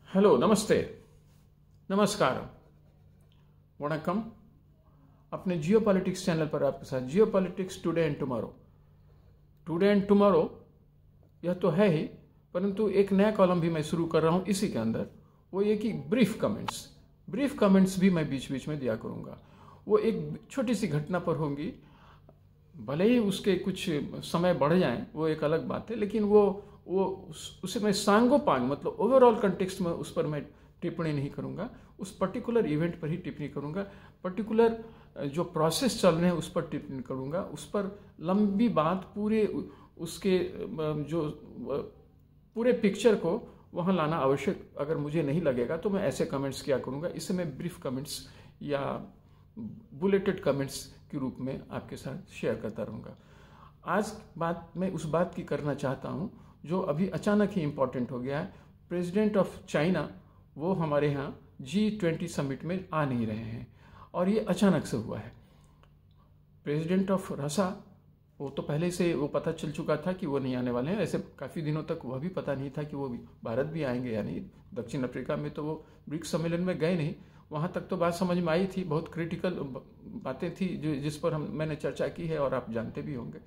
Hello, नमस्ते, नमस्कार, वणक्कम। अपने जियो पॉलिटिक्स चैनल पर आपके साथ जियो politics today and tomorrow. Today and tomorrow यह तो है ही, परंतु एक नया कॉलम भी मैं शुरू कर रहा हूं इसी के अंदर। वो ये कि ब्रीफ कमेंट्स भी मैं बीच बीच में दिया करूंगा। वो एक छोटी सी घटना पर होंगी, भले ही उसके कुछ समय बढ़ जाए वो एक अलग बात है, लेकिन उसे मैं सांगोपांग मतलब ओवरऑल कंटेक्स्ट में उस पर मैं टिप्पणी नहीं करूंगा। उस पर्टिकुलर इवेंट पर ही टिप्पणी करूंगा। पर्टिकुलर जो प्रोसेस चल रहे हैं उस पर टिप्पणी करूंगा। उस पर लंबी बात पूरे उसके जो पूरे पिक्चर को वहां लाना आवश्यक अगर मुझे नहीं लगेगा तो मैं ऐसे कमेंट्स किया करूंगा। इससे मैं ब्रीफ कमेंट्स या बुलेटेड कमेंट्स के रूप में आपके साथ शेयर करता रहूँगा। आज बात मैं उस बात की करना चाहता हूँ जो अभी अचानक ही इम्पोर्टेंट हो गया है। प्रेसिडेंट ऑफ चाइना वो हमारे यहाँ G20 समिट में आ नहीं रहे हैं और ये अचानक से हुआ है। प्रेसिडेंट ऑफ रसा वो तो पहले से वो पता चल चुका था कि वो नहीं आने वाले हैं। ऐसे काफ़ी दिनों तक वह भी पता नहीं था कि वो भारत भी आएंगे या नहीं। दक्षिण अफ्रीका में तो वो ब्रिक्स सम्मेलन में गए नहीं, वहाँ तक तो बात समझ में आई थी। बहुत क्रिटिकल बातें थी जिस पर मैंने चर्चा की है और आप जानते भी होंगे।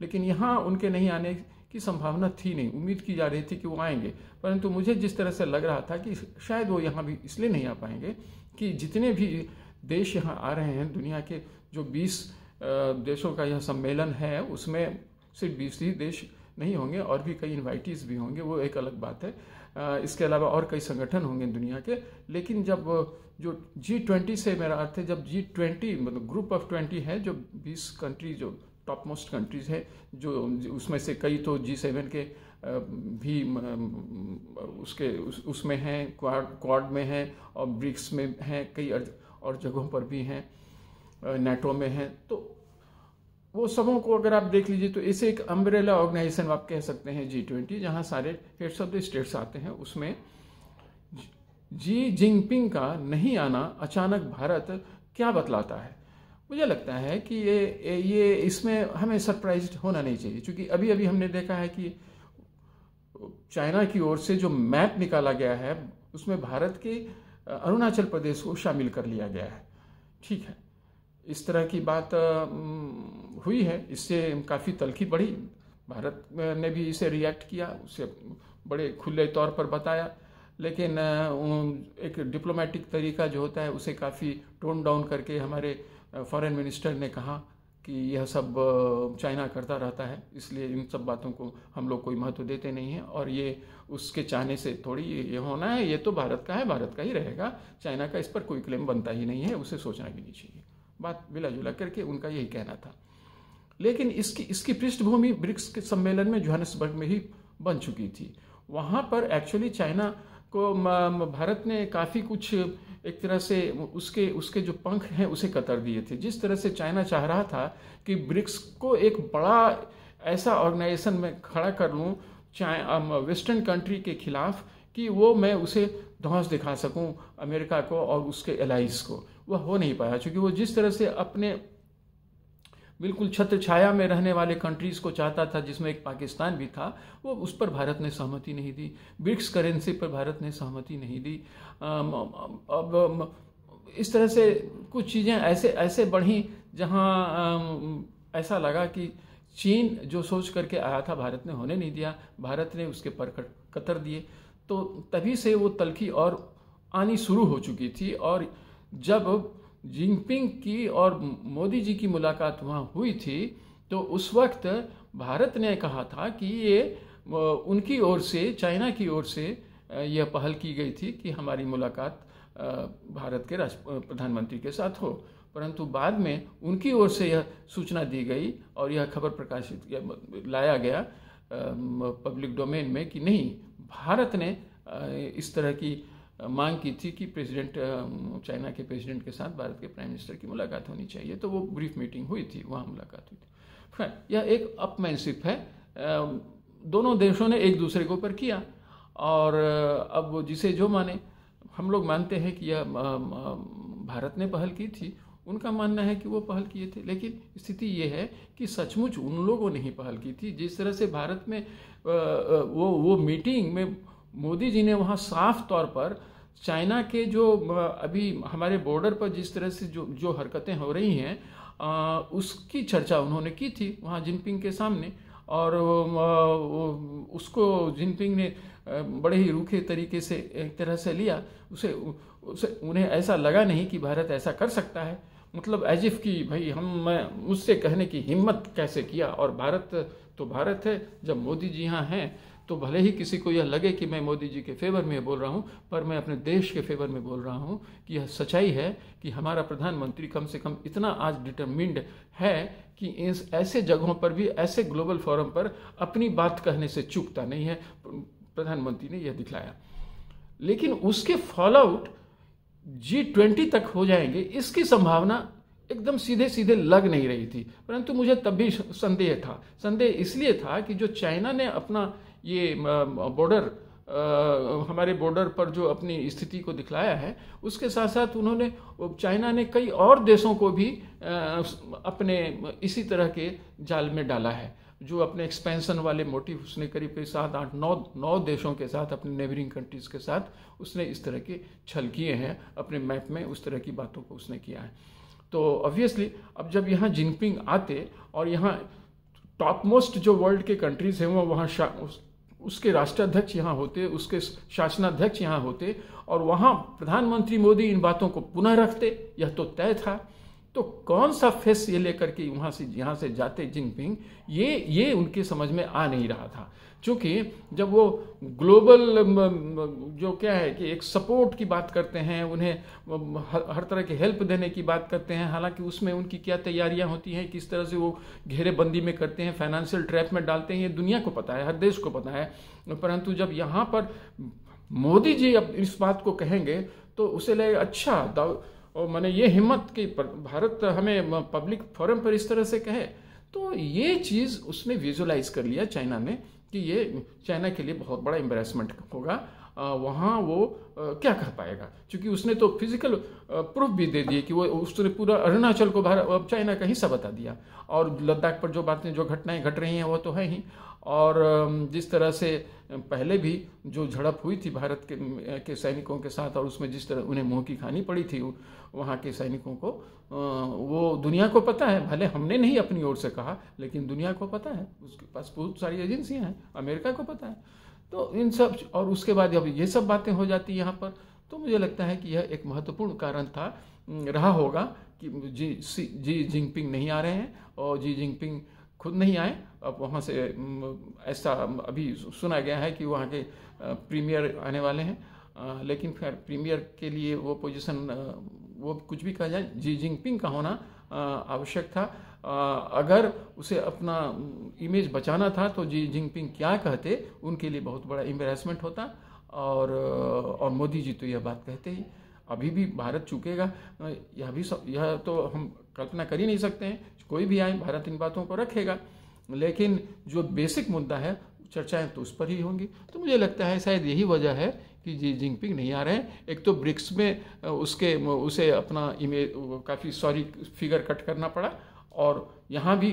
लेकिन यहाँ उनके नहीं आने की संभावना थी नहीं, उम्मीद की जा रही थी कि वो आएंगे। परंतु मुझे जिस तरह से लग रहा था कि शायद वो यहाँ भी इसलिए नहीं आ पाएंगे कि जितने भी देश यहाँ आ रहे हैं, दुनिया के जो 20 देशों का यह सम्मेलन है उसमें सिर्फ 20 ही देश नहीं होंगे और भी कई इन्वाइटीज भी होंगे, वो एक अलग बात है। इसके अलावा और कई संगठन होंगे दुनिया के। लेकिन जब जो G20 से मेरा अर्थ है, जब G20 मतलब ग्रुप ऑफ 20 है, जो 20 कंट्री जो टॉप मोस्ट कंट्रीज है, जो उसमें से कई तो G7 के भी उसमें हैं, क्वाड में हैं और ब्रिक्स में हैं, कई और जगहों पर भी हैं, नेटो में हैं। तो वो सबों को अगर आप देख लीजिए तो इसे एक अम्ब्रेला ऑर्गेनाइजेशन आप कह सकते हैं G20, जहां सारे हेड्स ऑफ द स्टेट्स आते हैं। उसमें जी जिनपिंग का नहीं आना अचानक भारत क्या बतलाता है? मुझे लगता है कि ये इसमें हमें सरप्राइज्ड होना नहीं चाहिए, क्योंकि अभी अभी हमने देखा है कि चाइना की ओर से जो मैप निकाला गया है उसमें भारत के अरुणाचल प्रदेश को शामिल कर लिया गया है। ठीक है, इस तरह की बात हुई है, इससे काफ़ी तलखी बढ़ी। भारत ने भी इसे रिएक्ट किया, उसे बड़े खुले तौर पर बताया, लेकिन एक डिप्लोमेटिक तरीका जो होता है उसे काफ़ी टोन डाउन करके हमारे फॉरेन मिनिस्टर ने कहा कि यह सब चाइना करता रहता है, इसलिए इन सब बातों को हम लोग कोई महत्व देते नहीं हैं और ये उसके चाहने से थोड़ी ये होना है, ये तो भारत का है, भारत का ही रहेगा, चाइना का इस पर कोई क्लेम बनता ही नहीं है, उसे सोचना भी नहीं चाहिए। बात मिला जुला करके उनका यही कहना था। लेकिन इसकी पृष्ठभूमि ब्रिक्स के सम्मेलन में जोहानिसबर्ग में ही बन चुकी थी। वहाँ पर एक्चुअली चाइना को भारत ने काफ़ी कुछ एक तरह से उसके जो पंख हैं उसे कतर दिए थे। जिस तरह से चाइना चाह रहा था कि ब्रिक्स को एक बड़ा ऐसा ऑर्गेनाइजेशन में खड़ा कर लूँ वेस्टर्न कंट्री के खिलाफ कि वो मैं उसे धौंस दिखा सकूं अमेरिका को और उसके एलाइज को। वह हो नहीं पाया, क्योंकि वो जिस तरह से अपने बिल्कुल छत्र छाया में रहने वाले कंट्रीज को चाहता था, जिसमें एक पाकिस्तान भी था, वो उस पर भारत ने सहमति नहीं दी। ब्रिक्स करेंसी पर भारत ने सहमति नहीं दी। अब इस तरह से कुछ चीज़ें ऐसे बढ़ी जहां ऐसा लगा कि चीन जो सोच करके आया था भारत ने होने नहीं दिया, भारत ने उसके पर कतर दिए। तो तभी से वो तलखी और आनी शुरू हो चुकी थी। और जब जिनपिंग की और मोदी जी की मुलाकात वहाँ हुई थी तो उस वक्त भारत ने कहा था कि ये उनकी ओर से, चाइना की ओर से यह पहल की गई थी कि हमारी मुलाकात भारत के प्रधानमंत्री के साथ हो। परंतु बाद में उनकी ओर से यह सूचना दी गई और यह खबर प्रकाशित लाया गया पब्लिक डोमेन में कि नहीं, भारत ने इस तरह की मांग की थी कि चाइना के प्रेसिडेंट के साथ भारत के प्राइम मिनिस्टर की मुलाकात होनी चाहिए। तो वो ब्रीफ मीटिंग हुई थी, वहाँ मुलाकात हुई थी। यह एक अपमैनशिप है, दोनों देशों ने एक दूसरे के ऊपर किया और अब जिसे जो माने, हम लोग मानते हैं कि यह भारत ने पहल की थी, उनका मानना है कि वो पहल किए थे। लेकिन स्थिति ये है कि सचमुच उन लोगों ने ही पहल की थी। जिस तरह से भारत में वो मीटिंग में मोदी जी ने वहाँ साफ तौर पर चाइना के जो अभी हमारे बॉर्डर पर जिस तरह से जो हरकतें हो रही हैं उसकी चर्चा उन्होंने की थी वहाँ जिनपिंग के सामने। और उसको जिनपिंग ने बड़े ही रूखे तरीके से एक तरह से लिया। उसे उन्हें ऐसा लगा नहीं कि भारत ऐसा कर सकता है, मतलब एज इफ कि भाई मुझसे कहने की हिम्मत कैसे किया। और भारत तो भारत है, जब मोदी जी यहाँ हैं तो भले ही किसी को यह लगे कि मैं मोदी जी के फेवर में बोल रहा हूँ, पर मैं अपने देश के फेवर में बोल रहा हूँ कि यह सच्चाई है कि हमारा प्रधानमंत्री कम से कम इतना आज डिटरमिन्ड है कि ऐसे जगहों पर भी, ऐसे ग्लोबल फोरम पर अपनी बात कहने से चूकता नहीं है। प्रधानमंत्री ने यह दिखलाया। लेकिन उसके फॉलोआउट G20 तक हो जाएंगे, इसकी संभावना एकदम सीधे सीधे लग नहीं रही थी। परंतु मुझे तब भी संदेह था। संदेह इसलिए था कि जो चाइना ने अपना ये बॉर्डर, हमारे बॉर्डर पर जो अपनी स्थिति को दिखलाया है, उसके साथ साथ उन्होंने, चाइना ने कई और देशों को भी अपने इसी तरह के जाल में डाला है। जो अपने एक्सपेंशन वाले मोटिव उसने करीब 7-8-9 देशों के साथ, अपने नेबरिंग कंट्रीज के साथ उसने इस तरह के छल किए हैं। अपने मैप में उस तरह की बातों को उसने किया है। तो ऑब्वियसली अब जब यहाँ जिनपिंग आते और यहाँ टॉप मोस्ट जो वर्ल्ड के कंट्रीज हैं वो वहाँ उसके राष्ट्राध्यक्ष यहाँ होते, उसके शासनाध्यक्ष यहाँ होते, और वहाँ प्रधानमंत्री मोदी इन बातों को पुनः रखते, यह तो तय था। तो कौन सा फेस ये लेकर के यहाँ से जाते जिनपिंग, ये उनके समझ में आ नहीं रहा था। क्योंकि जब वो ग्लोबल जो क्या है कि एक सपोर्ट की बात करते हैं, उन्हें हर तरह की हेल्प देने की बात करते हैं, हालांकि उसमें उनकी क्या तैयारियां होती हैं, किस तरह से वो घेरेबंदी में करते हैं, फाइनेंशियल ट्रैप में डालते हैं, ये दुनिया को पता है, हर देश को पता है। परंतु जब यहाँ पर मोदी जी अब इस बात को कहेंगे तो उसे लगेगा अच्छा, और मैंने ये हिम्मत कि भारत हमें पब्लिक फोरम पर इस तरह से कहे। तो ये चीज़ उसने विजुलाइज कर लिया चाइना ने कि ये चाइना के लिए बहुत बड़ा एम्बेरसमेंट होगा। वहाँ वो क्या कह पाएगा, क्योंकि उसने तो फिजिकल प्रूफ भी दे दिए कि वो उसने पूरा अरुणाचल को भारत चाइना का हिस्सा बता दिया। और लद्दाख पर जो बातें, जो घटनाएं घट रही हैं वो तो है ही। और जिस तरह से पहले भी जो झड़प हुई थी भारत के सैनिकों के साथ, और उसमें जिस तरह उन्हें मुंह की खानी पड़ी थी वहाँ के सैनिकों को, वो दुनिया को पता है। भले हमने नहीं अपनी ओर से कहा, लेकिन दुनिया को पता है, उसके पास बहुत सारी एजेंसियां हैं, अमेरिका को पता है। तो इन सब, और उसके बाद जब ये सब बातें हो जाती यहाँ पर, तो मुझे लगता है कि यह एक महत्वपूर्ण कारण रहा होगा कि जी जिनपिंग नहीं आ रहे हैं, और जी जिनपिंग खुद नहीं आए। अब वहाँ से ऐसा अभी सुना गया है कि वहाँ के प्रीमियर आने वाले हैं, लेकिन फिर प्रीमियर के लिए वो पोजीशन, वो कुछ भी कहा जाए, जी जिनपिंग का होना आवश्यक था। अगर उसे अपना इमेज बचाना था तो जी जिनपिंग क्या कहते, उनके लिए बहुत बड़ा एम्बेरसमेंट होता। और मोदी जी तो यह बात कहते ही। अभी भी भारत चूकेगा, यह तो हम कल्पना कर ही नहीं सकते हैं। कोई भी आए, भारत इन बातों को रखेगा, लेकिन जो बेसिक मुद्दा है, चर्चाएं तो उस पर ही होंगी। तो मुझे लगता है शायद यही वजह है कि जी जिनपिंग नहीं आ रहे हैं। एक तो ब्रिक्स में उसे अपना इमेज काफ़ी सॉरी फिगर कट करना पड़ा, और यहाँ भी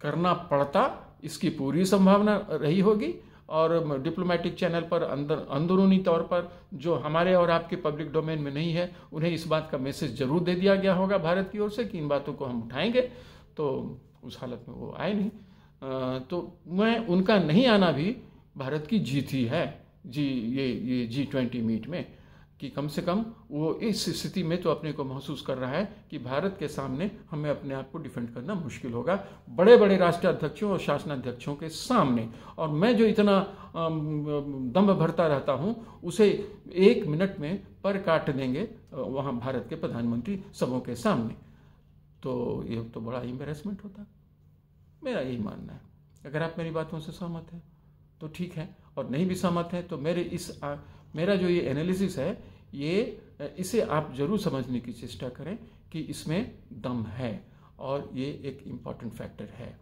करना पड़ता, इसकी पूरी संभावना रही होगी। और डिप्लोमेटिक चैनल पर अंदरूनी तौर पर जो हमारे और आपके पब्लिक डोमेन में नहीं है, उन्हें इस बात का मैसेज जरूर दे दिया गया होगा भारत की ओर से कि इन बातों को हम उठाएंगे। तो उस हालत में वो आए नहीं। तो मैं उनका नहीं आना भी भारत की जीत ही है ये G20 मीट में, कि कम से कम वो इस स्थिति में तो अपने को महसूस कर रहा है कि भारत के सामने हमें अपने आप को डिफेंड करना मुश्किल होगा, बड़े बड़े राष्ट्राध्यक्षों और शासनाध्यक्षों के सामने। और मैं जो इतना दम भरता रहता हूँ, उसे 1 मिनट में पर काट देंगे वहाँ भारत के प्रधानमंत्री सबों के सामने। तो ये तो बड़ा एम्बेरसमेंट होता, मेरा यही मानना है। अगर आप मेरी बातों से सहमत हैं तो ठीक है, और नहीं भी सहमत हैं तो मेरा जो ये एनालिसिस है, इसे आप जरूर समझने की चेष्टा करें कि इसमें दम है, और ये एक इम्पॉर्टेंट फैक्टर है।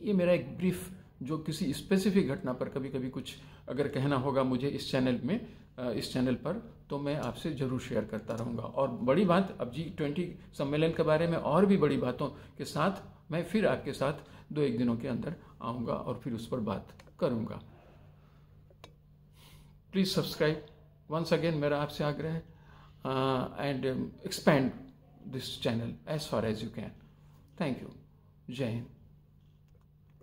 ये मेरा एक ब्रीफ, जो किसी स्पेसिफिक घटना पर कभी कभी कुछ अगर कहना होगा मुझे इस चैनल पर, तो मैं आपसे जरूर शेयर करता रहूँगा। और बड़ी बात, अब G20 सम्मेलन के बारे में और भी बड़ी बातों के साथ मैं फिर आपके साथ 2-1 दिनों के अंदर आऊँगा और फिर उस पर बात करूँगा। प्लीज़ सब्सक्राइब वंस अगेन, मेरा आपसे आग्रह है, and expand this channel as far as you can. Thank you. जय हिंद।